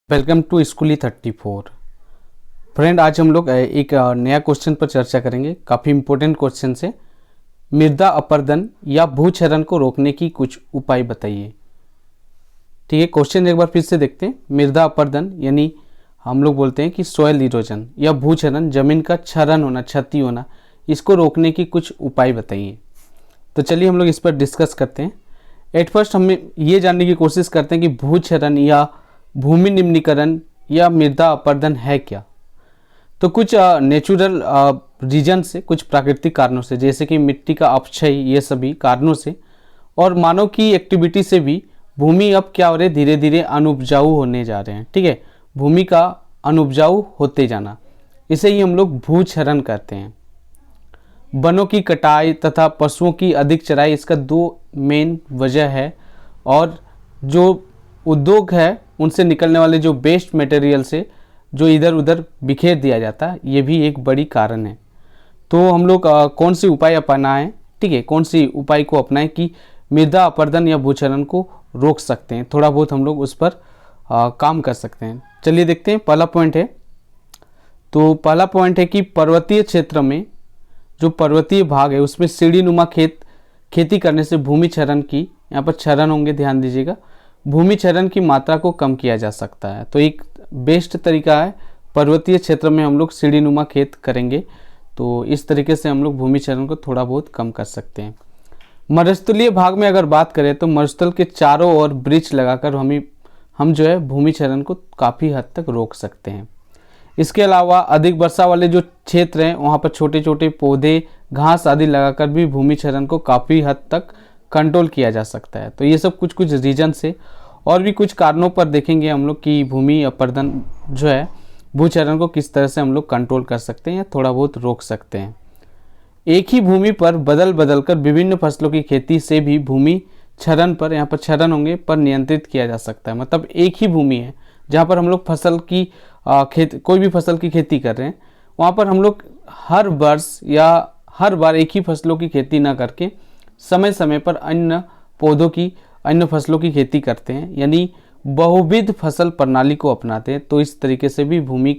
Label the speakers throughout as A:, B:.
A: Welcome to स्कूली 34। Friend, आज हम लोग एक नया क्वेश्चन पर चर्चा करेंगे। काफ़ी इंपॉर्टेंट क्वेश्चन है। मृदा अपरदन या भूक्षरण को रोकने की कुछ उपाय बताइए। ठीक है, क्वेश्चन एक बार फिर से देखते हैं। मृदा अपरदन यानी हम लोग बोलते हैं कि सॉइल इरोजन या भूक्षरण, जमीन का क्षरण होना, क्षति होना, इसको रोकने की कुछ उपाय बताइए। तो चलिए हम लोग इस पर डिस्कस करते हैं। एट फर्स्ट हम ये जानने की कोशिश करते हैं कि भूक्षरण या भूमि निम्नीकरण या मृदा अपरदन है क्या। तो कुछ नेचुरल रीजन से, कुछ प्राकृतिक कारणों से, जैसे कि मिट्टी का अपक्षय, ये सभी कारणों से और मानव की एक्टिविटी से भी भूमि अब क्या हो रही है, धीरे धीरे अनुपजाऊ होने जा रहे हैं। ठीक है, भूमि का अनुपजाऊ होते जाना, इसे ही हम लोग भूक्षरण कहते हैं। वनों की कटाई तथा पशुओं की अधिक चराई इसका दो मेन वजह है। और जो उद्योग है उनसे निकलने वाले जो वेस्ट मटेरियल से जो इधर उधर बिखेर दिया जाता है, ये भी एक बड़ी कारण है। तो हम लोग कौन सी उपाय अपनाएं, ठीक है, कौन सी उपाय को अपनाएं कि मृदा अपरदन या भूक्षरण को रोक सकते हैं, थोड़ा बहुत हम लोग उस पर काम कर सकते हैं। चलिए देखते हैं। पहला पॉइंट है, तो पहला पॉइंट है कि पर्वतीय क्षेत्र में, जो पर्वतीय भाग है उसमें सीढ़ी नुमा खेती करने से भूमि क्षरण की, यहाँ पर क्षरण होंगे, ध्यान दीजिएगा, भूमि क्षरण की मात्रा को कम किया जा सकता है। तो एक बेस्ट तरीका है, पर्वतीय क्षेत्र में हम लोग सीढ़ी नुमा खेत करेंगे तो इस तरीके से हम लोग भूमि क्षरण को थोड़ा बहुत कम कर सकते हैं। मरुस्थलीय भाग में अगर बात करें तो मरुस्थल के चारों ओर वृक्ष लगाकर हम जो है भूमि क्षरण को काफ़ी हद तक रोक सकते हैं। इसके अलावा अधिक वर्षा वाले जो क्षेत्र हैं वहाँ पर छोटे छोटे पौधे, घास आदि लगाकर भी भूमि क्षरण को काफ़ी हद तक कंट्रोल किया जा सकता है। तो ये सब कुछ कुछ रीजन से और भी कुछ कारणों पर देखेंगे हम लोग कि भूमि अपरदन जो है, भूक्षरण को किस तरह से हम लोग कंट्रोल कर सकते हैं या थोड़ा बहुत रोक सकते हैं। एक ही भूमि पर बदल बदल कर विभिन्न फसलों की खेती से भी भूमि क्षरण पर, यहाँ पर क्षरण होंगे, पर नियंत्रित किया जा सकता है। मतलब एक ही भूमि है जहाँ पर हम लोग फसल की कोई भी फसल की खेती कर रहे हैं, वहाँ पर हम लोग हर वर्ष या हर बार एक ही फसलों की खेती ना करके समय समय पर अन्य पौधों की, अन्य फसलों की खेती करते हैं, यानी बहुविध फसल प्रणाली को अपनाते हैं। तो इस तरीके से भी भूमि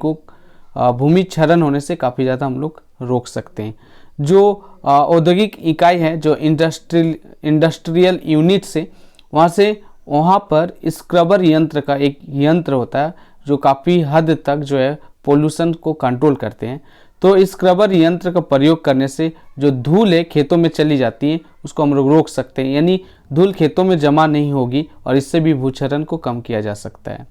A: क्षरण होने से काफ़ी ज़्यादा हम लोग रोक सकते हैं। जो औद्योगिक इकाई है, जो इंडस्ट्रियल यूनिट से, वहाँ पर स्क्रबर यंत्र का एक यंत्र होता है जो काफ़ी हद तक जो है पोल्यूशन को कंट्रोल करते हैं। तो इस स्क्रबर यंत्र का प्रयोग करने से जो धूल है खेतों में चली जाती है उसको हम लोग रोक सकते हैं, यानी धूल खेतों में जमा नहीं होगी और इससे भी भूक्षरण को कम किया जा सकता है।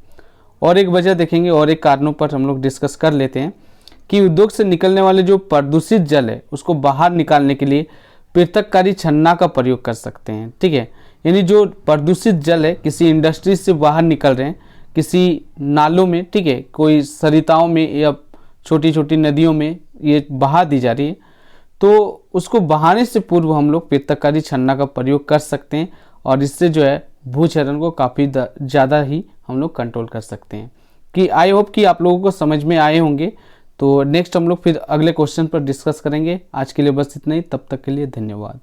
A: और एक वजह देखेंगे, और एक कारणों पर हम लोग डिस्कस कर लेते हैं कि उद्योग से निकलने वाले जो प्रदूषित जल है उसको बाहर निकालने के लिए पृथककारी छन्ना का प्रयोग कर सकते हैं। ठीक है, यानी जो प्रदूषित जल है किसी इंडस्ट्री से बाहर निकल रहे हैं, किसी नालों में, ठीक है, कोई सरिताओं में या छोटी छोटी नदियों में ये बहा दी जा रही है, तो उसको बहाने से पूर्व हम लोग पृथककारी छन्ना का प्रयोग कर सकते हैं और इससे जो है भूक्षरण को काफ़ी ज़्यादा ही हम लोग कंट्रोल कर सकते हैं। कि आई होप कि आप लोगों को समझ में आए होंगे। तो नेक्स्ट हम लोग फिर अगले क्वेश्चन पर डिस्कस करेंगे। आज के लिए बस इतना ही, तब तक के लिए धन्यवाद।